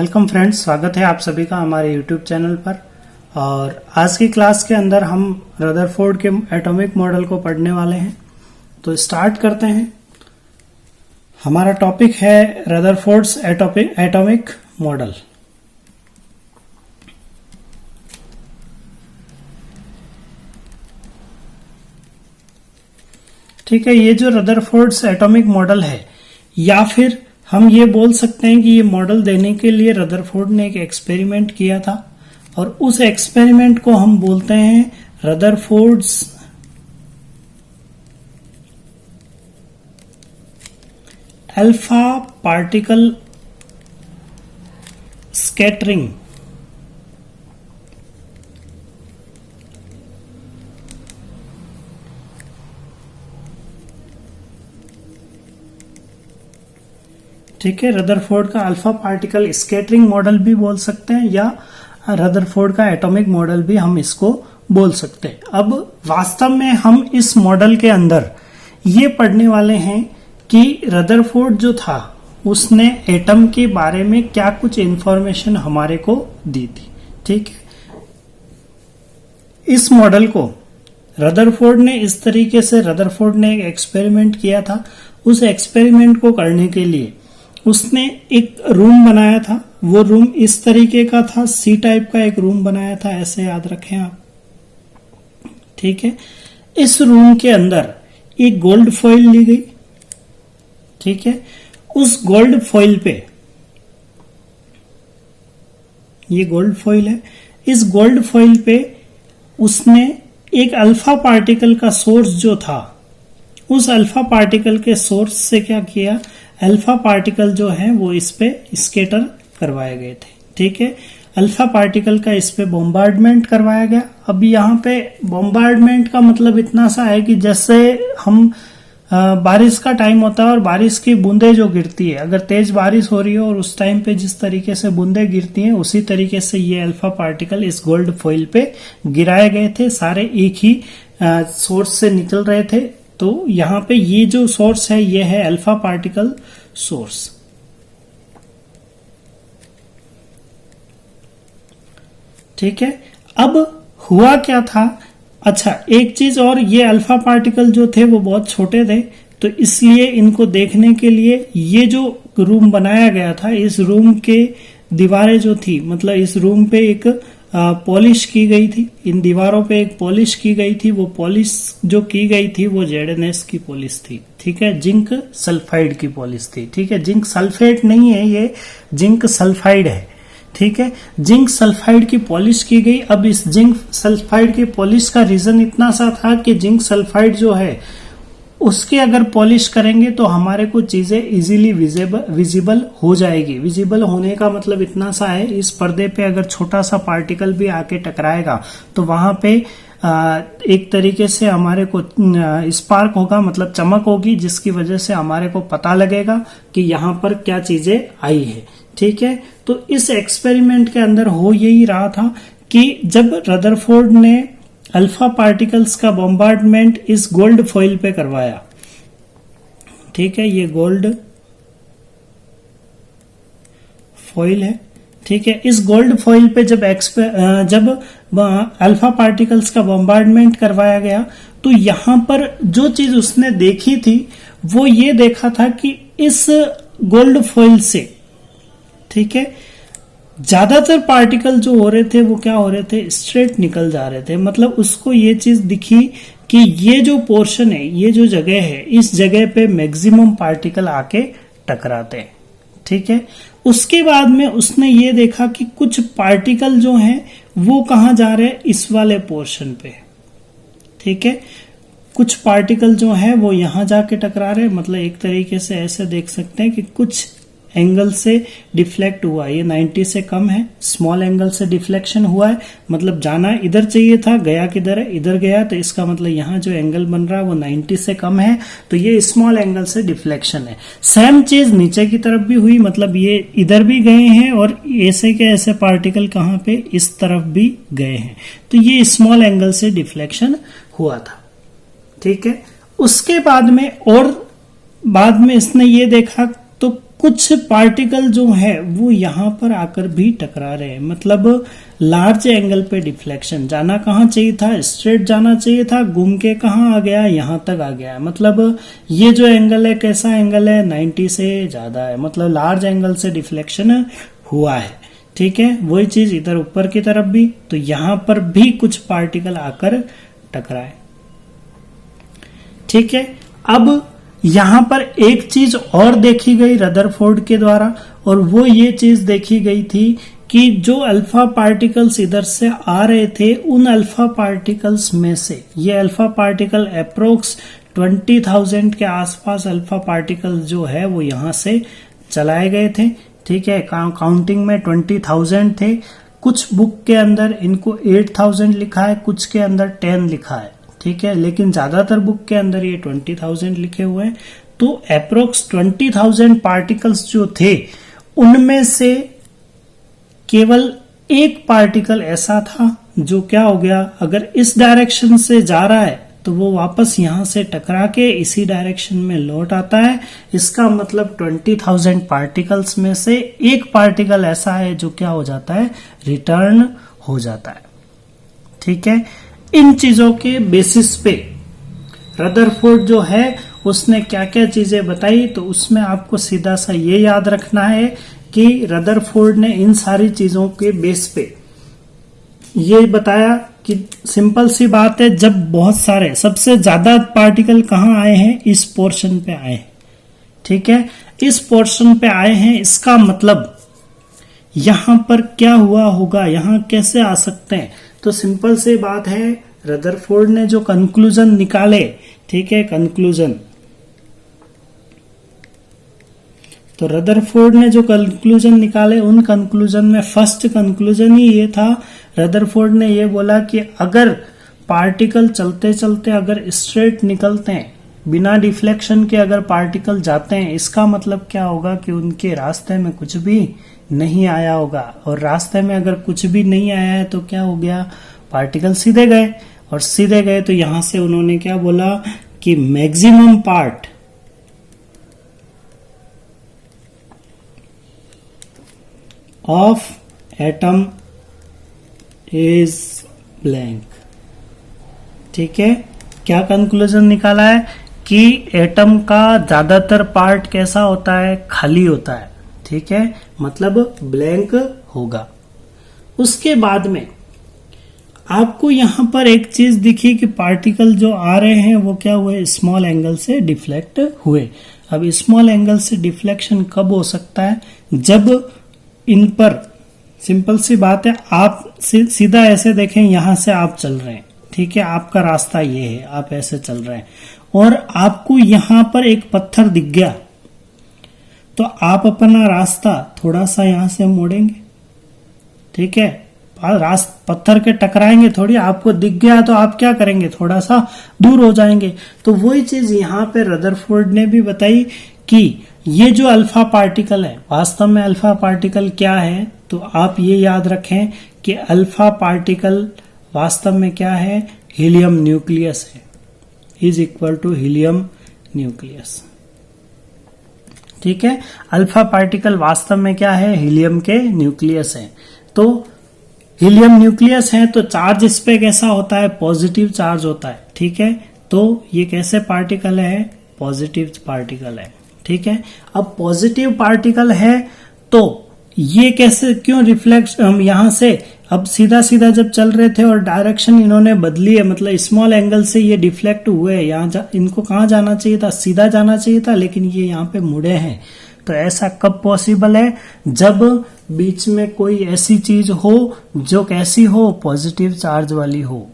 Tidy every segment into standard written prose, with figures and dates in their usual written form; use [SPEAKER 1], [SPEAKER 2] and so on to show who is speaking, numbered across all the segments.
[SPEAKER 1] Welcome friends, स्वागत है आप सभी का हमारे यूट्यूब चैनल पर। और आज की क्लास के अंदर हम रदरफोर्ड के एटॉमिक मॉडल को पढ़ने वाले हैं। तो स्टार्ट करते हैं। हमारा टॉपिक है रदरफोर्ड्स एटॉमिक मॉडल। ठीक है, ये जो रदरफोर्ड्स एटॉमिक मॉडल है, या फिर हम ये बोल सकते हैं कि ये मॉडल देने के लिए रदरफोर्ड ने एक एक्सपेरिमेंट किया था और उस एक्सपेरिमेंट को हम बोलते हैं रदरफोर्ड्स अल्फा पार्टिकल स्कैटरिंग। ठीक है, रदरफोर्ड का अल्फा पार्टिकल स्कैटरिंग मॉडल भी बोल सकते हैं या रदरफोर्ड का एटॉमिक मॉडल भी हम इसको बोल सकते हैं। अब वास्तव में हम इस मॉडल के अंदर ये पढ़ने वाले हैं कि रदरफोर्ड जो था उसने एटम के बारे में क्या कुछ इंफॉर्मेशन हमारे को दी थी। ठीक है, इस मॉडल को रदरफोर्ड ने इस तरीके से एक एक्सपेरिमेंट किया था। उस एक्सपेरिमेंट को करने के लिए उसने एक रूम बनाया था। वो रूम इस तरीके का था, सी टाइप का एक रूम बनाया था, ऐसे याद रखें आप। ठीक है, इस रूम के अंदर एक गोल्ड फॉइल ली गई। ठीक है, उस गोल्ड फॉइल पे, ये गोल्ड फॉइल है, इस गोल्ड फॉइल पे उसने एक अल्फा पार्टिकल का सोर्स जो था, उस अल्फा पार्टिकल के सोर्स से क्या किया, अल्फा पार्टिकल जो है वो इस पे स्केटर करवाए गए थे। ठीक है, अल्फा पार्टिकल का इस पे बॉम्बार्डमेंट करवाया गया। अब यहाँ पे बॉम्बार्डमेंट का मतलब इतना सा है कि जैसे हम बारिश का टाइम होता है और बारिश की बूंदें जो गिरती है, अगर तेज बारिश हो रही है और उस टाइम पे जिस तरीके से बूंदें गिरती हैं, उसी तरीके से ये अल्फा पार्टिकल इस गोल्ड फॉइल पे गिराए गए थे। सारे एक ही सोर्स से निकल रहे थे। तो यहां पे ये जो सोर्स है ये है अल्फा पार्टिकल सोर्स। ठीक है, अब हुआ क्या था, अच्छा एक चीज और, ये अल्फा पार्टिकल जो थे वो बहुत छोटे थे, तो इसलिए इनको देखने के लिए ये जो रूम बनाया गया था, इस रूम के दीवारें जो थी, मतलब इस रूम पे एक पॉलिश की गई थी, इन दीवारों पे एक पॉलिश की गई थी। वो पॉलिश जो की गई थी वो ZnS की पॉलिश थी। ठीक है, जिंक सल्फाइड की पॉलिश थी। ठीक है, जिंक सल्फेट नहीं है, ये जिंक सल्फाइड है। ठीक है, जिंक सल्फाइड की पॉलिश की गई। अब इस जिंक सल्फाइड की पॉलिश का रीजन इतना सा था कि जिंक सल्फाइड जो है उसके अगर पॉलिश करेंगे तो हमारे को चीजें इजीली विजिबल हो जाएगी। विजिबल होने का मतलब इतना सा है, इस पर्दे पे अगर छोटा सा पार्टिकल भी आके टकराएगा तो वहां पे एक तरीके से हमारे को स्पार्क होगा, मतलब चमक होगी, जिसकी वजह से हमारे को पता लगेगा कि यहाँ पर क्या चीजें आई है। ठीक है, तो इस एक्सपेरिमेंट के अंदर हो यही रहा था कि जब रदरफोर्ड ने अल्फा पार्टिकल्स का बॉम्बार्डमेंट इस गोल्ड फॉइल पे करवाया। ठीक है, ये गोल्ड फॉइल है। ठीक है, इस गोल्ड फॉइल पे जब अल्फा पार्टिकल्स का बॉम्बार्डमेंट करवाया गया तो यहां पर जो चीज उसने देखी थी वो ये देखा था कि इस गोल्ड फॉइल से, ठीक है, ज्यादातर पार्टिकल जो हो रहे थे वो क्या हो रहे थे, स्ट्रेट निकल जा रहे थे। मतलब उसको ये चीज दिखी कि ये जो पोर्शन है, ये जो जगह है, इस जगह पे मैक्सिमम पार्टिकल आके टकराते हैं। ठीक है, उसके बाद में उसने ये देखा कि कुछ पार्टिकल जो हैं वो कहाँ जा रहे हैं, इस वाले पोर्शन पे। ठीक है, कुछ पार्टिकल जो है वो यहां जाके टकरा रहे हैं। मतलब एक तरीके से ऐसे देख सकते हैं कि कुछ एंगल से डिफ्लेक्ट हुआ, ये 90 से कम है, स्मॉल एंगल से डिफ्लेक्शन हुआ है। मतलब जाना इधर चाहिए था, गया किधर है, इधर गया, तो इसका मतलब यहाँ जो एंगल बन रहा है वो 90 से कम है, तो ये स्मॉल एंगल से डिफ्लेक्शन है। सेम चीज नीचे की तरफ भी हुई, मतलब ये इधर भी गए हैं और ऐसे के ऐसे पार्टिकल कहाँ पे, इस तरफ भी गए हैं, तो ये स्मॉल एंगल से डिफ्लेक्शन हुआ था। ठीक है, उसके बाद में इसने ये देखा तो कुछ पार्टिकल जो है वो यहां पर आकर भी टकरा रहे हैं, मतलब लार्ज एंगल पे डिफ्लेक्शन। जाना कहाँ चाहिए था, स्ट्रेट जाना चाहिए था, घूम के कहाँ आ गया, यहां तक आ गया। मतलब ये जो एंगल है कैसा एंगल है, 90 से ज्यादा है, मतलब लार्ज एंगल से डिफ्लेक्शन हुआ है। ठीक है, वही चीज इधर ऊपर की तरफ भी, तो यहां पर भी कुछ पार्टिकल आकर टकराए। ठीक है, अब यहां पर एक चीज और देखी गई रदरफोर्ड के द्वारा, और वो ये चीज देखी गई थी कि जो अल्फा पार्टिकल्स इधर से आ रहे थे, उन अल्फा पार्टिकल्स में से ये अल्फा पार्टिकल अप्रोक्स 20,000 के आसपास अल्फा पार्टिकल्स जो है वो यहां से चलाए गए थे। ठीक है, काउंटिंग में 20,000 थे। कुछ बुक के अंदर इनको 8,000 लिखा है, कुछ के अंदर 10 लिखा है। ठीक है, लेकिन ज्यादातर बुक के अंदर ये 20,000 लिखे हुए हैं। तो अप्रोक्स 20,000 पार्टिकल्स जो थे उनमें से केवल एक पार्टिकल ऐसा था जो क्या हो गया, अगर इस डायरेक्शन से जा रहा है तो वो वापस यहां से टकरा के इसी डायरेक्शन में लौट आता है। इसका मतलब 20,000 पार्टिकल्स में से एक पार्टिकल ऐसा है जो क्या हो जाता है, रिटर्न हो जाता है। ठीक है, इन चीजों के बेसिस पे रदरफोर्ड जो है उसने क्या क्या चीजें बताई, तो उसमें आपको सीधा सा ये याद रखना है कि रदरफोर्ड ने इन सारी चीजों के बेस पे ये बताया कि सिंपल सी बात है, जब बहुत सारे सबसे ज्यादा पार्टिकल कहाँ आए हैं, इस पोर्शन पे आए हैं। ठीक है, इस पोर्शन पे आए हैं, इसका मतलब यहां पर क्या हुआ होगा, यहां कैसे आ सकते हैं। तो सिंपल सी बात है, रदरफोर्ड ने जो कंक्लूजन निकाले, ठीक है, कंक्लूजन, तो रदरफोर्ड ने जो कंक्लूजन निकाले उन कंक्लूजन में फर्स्ट कंक्लूजन ही ये था, रदरफोर्ड ने ये बोला कि अगर पार्टिकल चलते चलते अगर स्ट्रेट निकलते हैं, बिना डिफ्लेक्शन के अगर पार्टिकल जाते हैं, इसका मतलब क्या होगा कि उनके रास्ते में कुछ भी नहीं आया होगा, और रास्ते में अगर कुछ भी नहीं आया है तो क्या हो गया, पार्टिकल सीधे गए, और सीधे गए तो यहां से उन्होंने क्या बोला कि maximum part of atom is blank. ठीक है, क्या कंक्लूजन निकाला है कि एटम का ज्यादातर पार्ट कैसा होता है, खाली होता है। ठीक है, मतलब ब्लैंक होगा। उसके बाद में आपको यहां पर एक चीज दिखी कि पार्टिकल जो आ रहे हैं वो क्या हुए, स्मॉल एंगल से डिफ्लेक्ट हुए। अब स्मॉल एंगल से डिफ्लेक्शन कब हो सकता है, जब इन पर सिंपल सी बात है, आप सीधा ऐसे देखें, यहां से आप चल रहे हैं, ठीक है, आपका रास्ता ये है, आप ऐसे चल रहे हैं, और आपको यहां पर एक पत्थर दिख गया, तो आप अपना रास्ता थोड़ा सा यहां से मोड़ेंगे। ठीक है, पत्थर के टकराएंगे थोड़ी, आपको दिख गया तो आप क्या करेंगे, थोड़ा सा दूर हो जाएंगे। तो वही चीज यहां पे रदरफोर्ड ने भी बताई कि ये जो अल्फा पार्टिकल है, वास्तव में अल्फा पार्टिकल क्या है, तो आप ये याद रखें कि अल्फा पार्टिकल वास्तव में क्या है, हीलियम न्यूक्लियस है, is equal to helium nucleus. ठीक है, अल्फा पार्टिकल वास्तव में क्या है, हीलियम के न्यूक्लियस है। तो हीलियम न्यूक्लियस है तो चार्ज इस पे कैसा होता है, पॉजिटिव चार्ज होता है। ठीक है, तो ये कैसे पार्टिकल है, पॉजिटिव पार्टिकल है। ठीक है, अब पॉजिटिव पार्टिकल है तो ये कैसे, क्यों रिफ्लेक्ट, यहां से अब सीधा सीधा जब चल रहे थे और डायरेक्शन इन्होंने बदली है, मतलब स्मॉल एंगल से ये डिफ्लेक्ट हुए, इनको कहाँ जाना चाहिए था, सीधा जाना चाहिए था, लेकिन ये यहाँ पे मुड़े हैं। तो ऐसा कब पॉसिबल है, जब बीच में कोई ऐसी चीज हो जो कैसी हो, पॉजिटिव चार्ज वाली हो।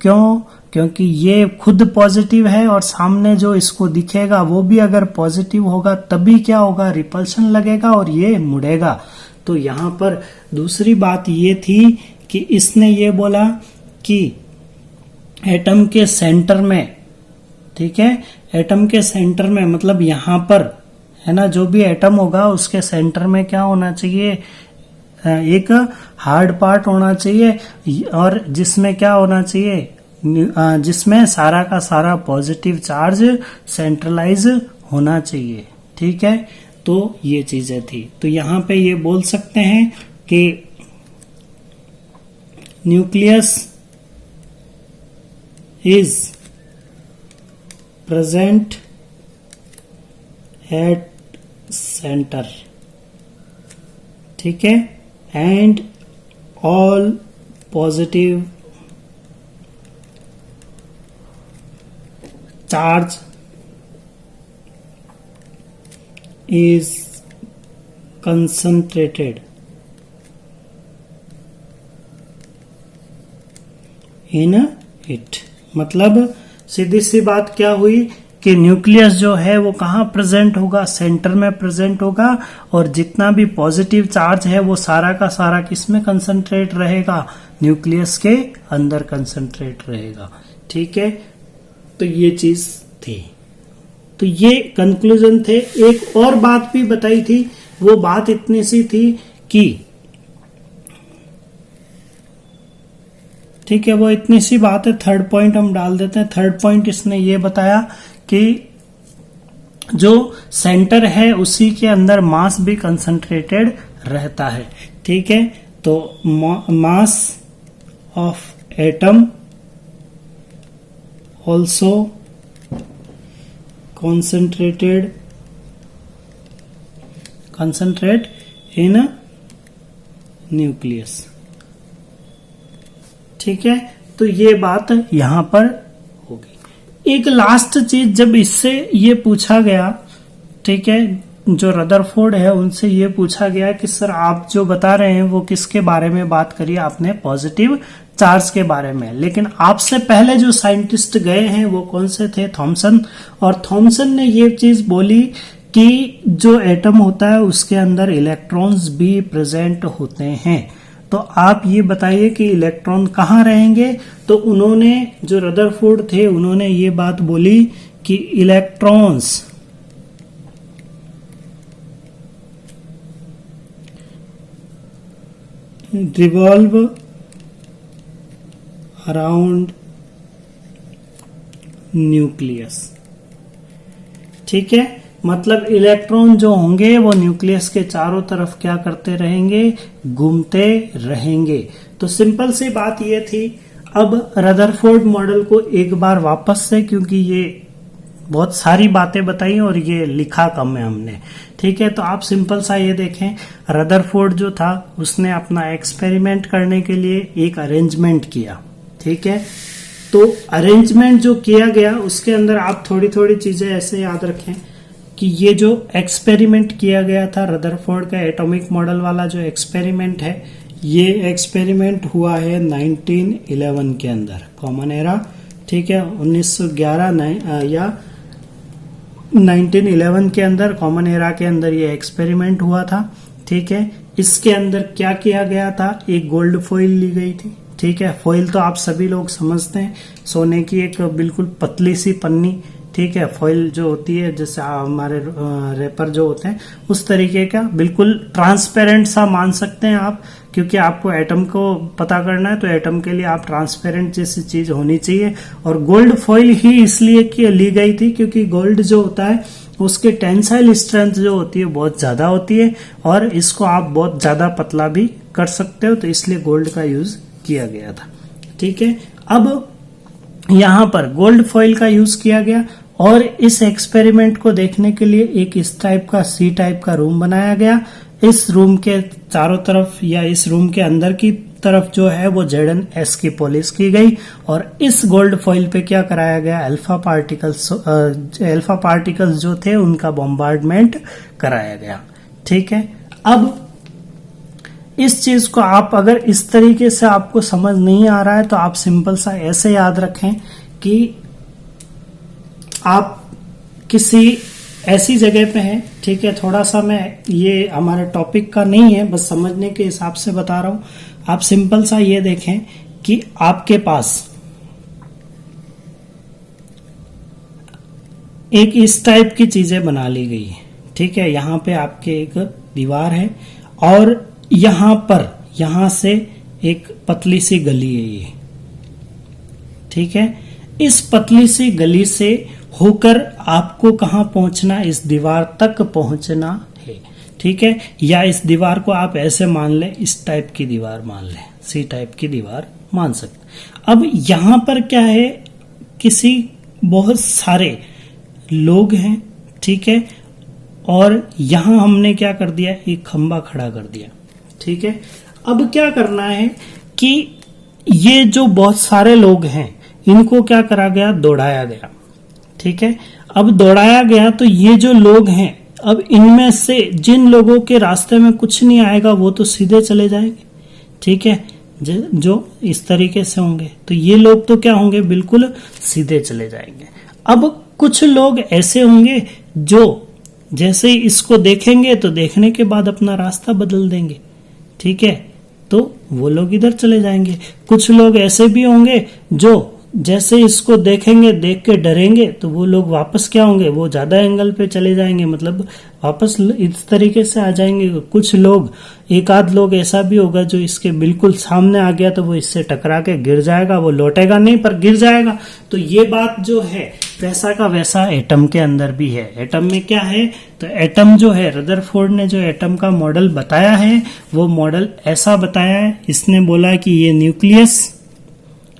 [SPEAKER 1] क्यों, क्योंकि ये खुद पॉजिटिव है और सामने जो इसको दिखेगा वो भी अगर पॉजिटिव होगा, तभी क्या होगा, रिपल्शन लगेगा और ये मुड़ेगा। तो यहां पर दूसरी बात ये थी कि इसने ये बोला कि एटम के सेंटर में, ठीक है, एटम के सेंटर में मतलब यहां पर है ना, जो भी एटम होगा उसके सेंटर में क्या होना चाहिए, एक हार्ड पार्ट होना चाहिए, और जिसमें क्या होना चाहिए, जिसमें सारा का सारा पॉजिटिव चार्ज सेंट्रलाइज होना चाहिए। ठीक है, तो ये चीजें थी। तो यहां पे ये बोल सकते हैं कि nucleus is present at centre, ठीक है, and all positive charge is concentrated in it। मतलब सीधी सी बात क्या हुई कि न्यूक्लियस जो है वो कहाँ प्रेजेंट होगा, सेंटर में प्रेजेंट होगा, और जितना भी पॉजिटिव चार्ज है वो सारा का सारा किस में कंसंट्रेट रहेगा, न्यूक्लियस के अंदर कंसंट्रेट रहेगा, ठीक है। तो ये चीज थी, तो ये कंक्लूजन थे। एक और बात भी बताई थी, वो बात इतनी सी थी कि, ठीक है, वो इतनी सी बात है। थर्ड पॉइंट हम डाल देते हैं। थर्ड पॉइंट इसने ये बताया कि जो सेंटर है उसी के अंदर मास भी कंसंट्रेटेड रहता है, ठीक है। तो mass of atom also concentrate in a nucleus, ठीक है। तो ये बात यहां पर होगी। एक लास्ट चीज, जब इससे ये पूछा गया, ठीक है, जो रदरफोर्ड है उनसे ये पूछा गया कि सर आप जो बता रहे हैं वो किसके बारे में बात करी आपने, पॉजिटिव चार्ज के बारे में, लेकिन आपसे पहले जो साइंटिस्ट गए हैं वो कौन से थे, थॉमसन। और थॉमसन ने ये चीज बोली कि जो एटम होता है उसके अंदर इलेक्ट्रॉन्स भी प्रेजेंट होते हैं। तो आप ये बताइए कि इलेक्ट्रॉन कहाँ रहेंगे। तो उन्होंने, जो रदरफोर्ड थे, उन्होंने ये बात बोली कि इलेक्ट्रॉन्स रिवॉल्व अराउंड न्यूक्लियस, ठीक है। मतलब इलेक्ट्रॉन जो होंगे वो न्यूक्लियस के चारों तरफ क्या करते रहेंगे, घूमते रहेंगे। तो सिंपल सी बात ये थी। अब रदरफोर्ड मॉडल को एक बार वापस से, क्योंकि ये बहुत सारी बातें बताई और ये लिखा कम है हमने, ठीक है। तो आप सिंपल सा ये देखें, रदरफोर्ड जो था उसने अपना एक्सपेरिमेंट करने के लिए एक अरेंजमेंट किया, ठीक है। तो अरेंजमेंट जो किया गया उसके अंदर आप थोड़ी थोड़ी चीजें ऐसे याद रखें कि ये जो एक्सपेरिमेंट किया गया था रदरफोर्ड का एटॉमिक मॉडल वाला जो एक्सपेरिमेंट है, ये एक्सपेरिमेंट हुआ है 1911 के अंदर, कॉमन एरा, ठीक है। 1911 या 1911 के अंदर, कॉमन एरा के अंदर ये एक्सपेरिमेंट हुआ था, ठीक है। इसके अंदर क्या किया गया था, एक गोल्ड फॉइल ली गई थी, ठीक है। फॉइल तो आप सभी लोग समझते हैं, सोने की एक बिल्कुल पतली सी पन्नी, ठीक है। फॉइल जो होती है जैसे हमारे रेपर जो होते हैं उस तरीके का, बिल्कुल ट्रांसपेरेंट सा मान सकते हैं आप, क्योंकि आपको एटम को पता करना है तो एटम के लिए आप ट्रांसपेरेंट जैसी चीज होनी चाहिए। और गोल्ड फॉइल ही इसलिए कि ली गई थी क्योंकि गोल्ड जो होता है उसके टेंसाइल स्ट्रेंथ जो होती है बहुत ज्यादा होती है, और इसको आप बहुत ज्यादा पतला भी कर सकते हो, तो इसलिए गोल्ड का यूज किया गया था, ठीक है। अब यहां पर गोल्ड फॉइल का यूज किया गया, और इस एक्सपेरिमेंट को देखने के लिए एक इस टाइप का सी टाइप का रूम बनाया गया। इस रूम के चारों तरफ या इस रूम के अंदर की तरफ जो है वो ZnS की पॉलिश की गई, और इस गोल्ड फॉइल पे क्या कराया गया, अल्फा पार्टिकल्स जो थे उनका बॉम्बार्डमेंट कराया गया, ठीक है। अब इस चीज को आप अगर इस तरीके से आपको समझ नहीं आ रहा है तो आप सिंपल सा ऐसे याद रखें कि आप किसी ऐसी जगह पे हैं, ठीक है। थोड़ा सा मैं, ये हमारे टॉपिक का नहीं है, बस समझने के हिसाब से बता रहा हूं। आप सिंपल सा ये देखें कि आपके पास एक इस टाइप की चीजें बना ली गई है, ठीक है। यहां पे आपके एक दीवार है, और यहां से एक पतली सी गली है ये, ठीक है। इस पतली सी गली से होकर आपको कहां पहुंचना, इस दीवार तक पहुंचना ठीक है, या इस दीवार को आप ऐसे मान लें, इस टाइप की दीवार मान लें, सी टाइप की दीवार मान सकते। अब यहां पर क्या है, किसी बहुत सारे लोग हैं, ठीक है, और यहां हमने क्या कर दिया, एक खंबा खड़ा कर दिया, ठीक है। अब क्या करना है कि ये जो बहुत सारे लोग हैं इनको क्या करा गया, दौड़ाया गया, ठीक है। अब दौड़ाया गया तो ये जो लोग हैं, अब इनमें से जिन लोगों के रास्ते में कुछ नहीं आएगा वो तो सीधे चले जाएंगे, ठीक है, जो इस तरीके से होंगे तो ये लोग तो क्या होंगे, बिल्कुल सीधे चले जाएंगे। अब कुछ लोग ऐसे होंगे जो जैसे ही इसको देखेंगे तो देखने के बाद अपना रास्ता बदल देंगे, ठीक है, तो वो लोग इधर चले जाएंगे। कुछ लोग ऐसे भी होंगे जो जैसे इसको देखेंगे, देख के डरेंगे, तो वो लोग वापस क्या होंगे, वो ज्यादा एंगल पे चले जाएंगे, मतलब वापस इस तरीके से आ जाएंगे। कुछ लोग, एक आध लोग ऐसा भी होगा जो इसके बिल्कुल सामने आ गया तो वो इससे टकरा के गिर जाएगा, वो लौटेगा नहीं पर गिर जाएगा। तो ये बात जो है वैसा का वैसा एटम के अंदर भी है। एटम में क्या है, तो एटम जो है, रदरफोर्ड ने जो एटम का मॉडल बताया है वो मॉडल ऐसा बताया है, इसने बोला कि ये न्यूक्लियस,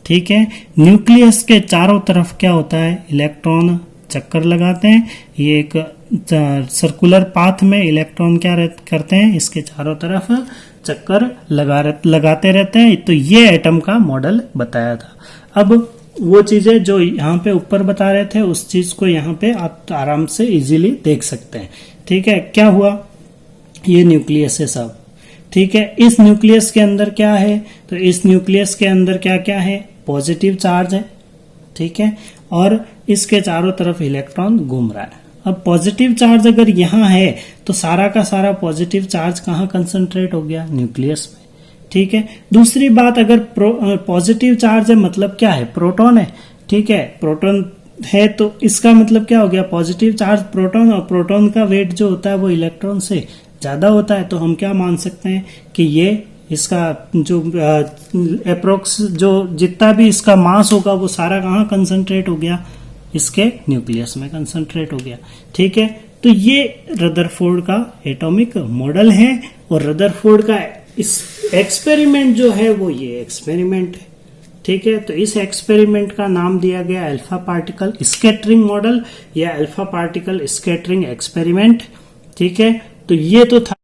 [SPEAKER 1] ठीक है, न्यूक्लियस के चारों तरफ क्या होता है, इलेक्ट्रॉन चक्कर लगाते हैं। ये एक सर्कुलर पाथ में इलेक्ट्रॉन क्या करते हैं, इसके चारों तरफ चक्कर लगाते रहते हैं। तो ये एटम का मॉडल बताया था। अब वो चीजें जो यहाँ पे ऊपर बता रहे थे उस चीज को यहाँ पे आप आराम से इजीली देख सकते हैं, ठीक है। क्या हुआ, ये न्यूक्लियस है सब, ठीक है। इस न्यूक्लियस के अंदर क्या है, तो इस न्यूक्लियस के अंदर क्या क्या है, पॉजिटिव चार्ज है, ठीक है, और इसके चारों तरफ इलेक्ट्रॉन घूम रहा है। अब पॉजिटिव चार्ज अगर यहाँ है तो सारा का सारा पॉजिटिव चार्ज कहाँ कंसंट्रेट हो गया, न्यूक्लियस में, ठीक है। दूसरी बात, अगर पॉजिटिव चार्ज है मतलब क्या है, प्रोटॉन है, ठीक है, प्रोटॉन है तो इसका मतलब क्या हो गया, पॉजिटिव चार्ज प्रोटॉन, और प्रोटॉन का वेट जो होता है वो इलेक्ट्रॉन से ज्यादा होता है। तो हम क्या मान सकते हैं कि ये इसका जो अप्रोक्स जो जितना भी इसका मास होगा वो सारा कहाँ कंसंट्रेट हो गया, इसके न्यूक्लियस में कंसंट्रेट हो गया, ठीक है। तो ये रदरफोर्ड का एटॉमिक मॉडल है, और रदरफोर्ड का इस एक्सपेरिमेंट जो है वो ये एक्सपेरिमेंट है, ठीक है। तो इस एक्सपेरिमेंट का नाम दिया गया अल्फा पार्टिकल स्कैटरिंग मॉडल या अल्फा पार्टिकल स्कैटरिंग एक्सपेरिमेंट, ठीक है। तो ये तो था